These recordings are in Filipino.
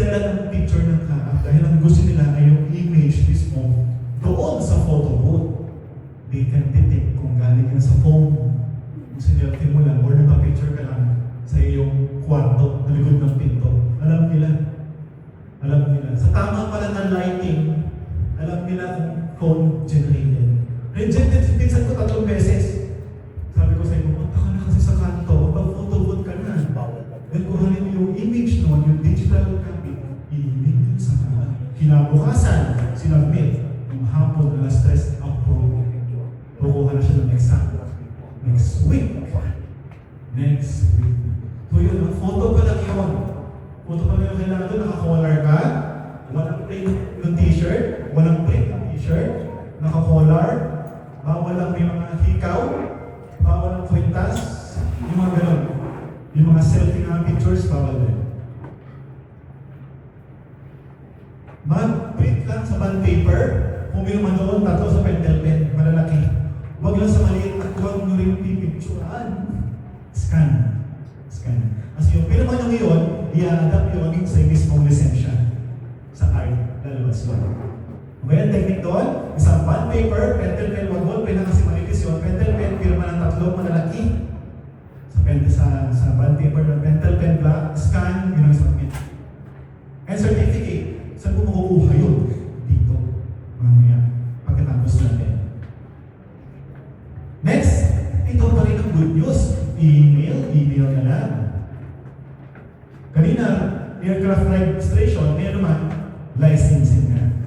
sila ng picture ng kaap dahil ang gusto nila ay yung image mismo doon sa photo booth. They can detect kung galing yan sa phone. Kung sinelfie mo lang or nagpa-picture ka lang sa iyong kwarto, na likod ng pinto. Alam nila. Alam nila. Sa tama pala ng lighting, alam nila kung phone generated. Rejected, pinsan ko 3 beses. Sabi ko sa inyo, punta ka na kasi sa kanto, mag-photo booth ka na. Then kuhanin mo yung image noon, yung digital copy, i-email sa kanila. Kinabukasan, sinabmit. Yung hapon, alas 3, approve. Kukuha na siya ng exam. Next week. Next week. So yun, photo pa lang yun. Photo pa lang yung kailangan doon, naka-collar ka, walang print yung t-shirt, walang print yung t-shirt, naka-collar, bawal lang may mga hikaw, bawal ang kwintas, yung mga ganun. Yung mga selfie na pictures, bawal din. Mag-print lang sa bond paper, kung may naman doon, 3 sa pentel pen, malalaki. Huwag lang sa maliit at huwag nyo rin pipicturean. Scan. Scan. Kasi yung pinama nyo ngayon, i-adapt yun sa mismong lisensya. Sa card, lalabas yun. Okay, ang technique doon, isang bond paper, pentel pen, wag ball pen na kasi malitis yun. Pentel pen, pirma ng 3 malalaki. Sa bond paper ng pentel pen black, scan, yun ang submit. And certificate, saan po makukuha yun? Dito. Mamaya, pagkatapos natin. Next, ito pa rin ang good news. Email na lang. Kanina, aircraft registration, kaya naman, licensing na.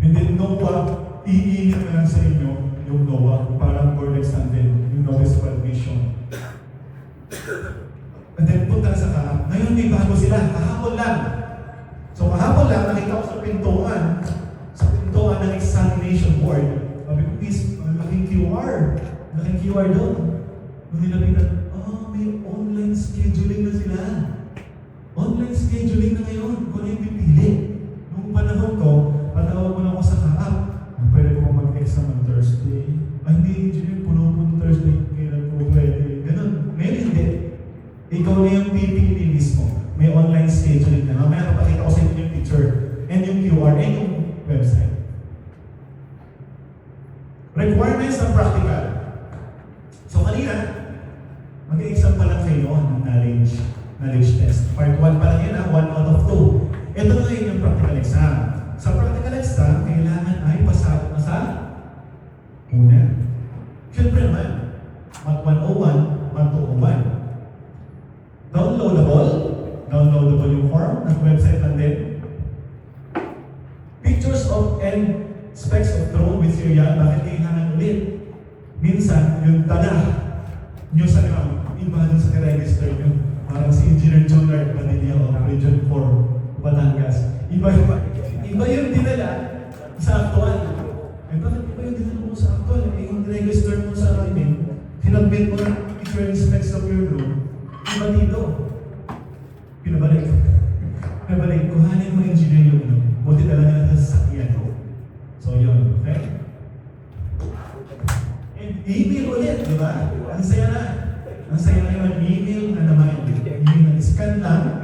And then NOAA, i-email na lang sa inyo yung NOAA, parang board exam din, yung notice of admission. And then punta sa kaap. Ngayon may bago sila, kahapon lang. So kahapon lang, nakita ko sa pintuan ng examination board. Sabi ko, please, malaking QR doon. Nung nilapitan, may online scheduling na sila. Online scheduling na ngayon, kung ano yung pipili. Nung panahon ko, patawag mo na ako sa kaap. Pwede ko mag-exam on Thursday. Hindi, engineer, puno po Thursday. Kailan po pwede. Ganun. Ngayon hindi. Ikaw na yung pipili mismo. May online scheduling na. Mamaya kapakita ko sa inyo yung picture. And yung QR, and yung website. Requirements ng practical. So kanina, mag-exam pa lang kayo ng knowledge test. Part 1 pa lang yan, 1 out of 2. Ito na ngayon yung practical exam. Sa practical exam, kailangan ay pasado na sa una. Siyempre naman, Math 101, Math 201. Downloadable yung form ng website lang din. Pictures of and specs of drone with serial, bakit kailangan ulit? Minsan, yung tala nyo sa iba dun sa register nyo. Parang si Engineer Junior Padilla of Region 4, Batangas. Iba yung dinala sa actual. Bakit iba yung dinala mo sa actual? Yung register mo sa amin, sinabit mo ng picture and specs of your drone, iba dito. Pinabalik. Kuhanin mo engineer yung buti talaga na sa sakyan. So yun, okay? And email ulit, di ba? Ang saya na. Ang saya na yung email na naman. Yung scan lang,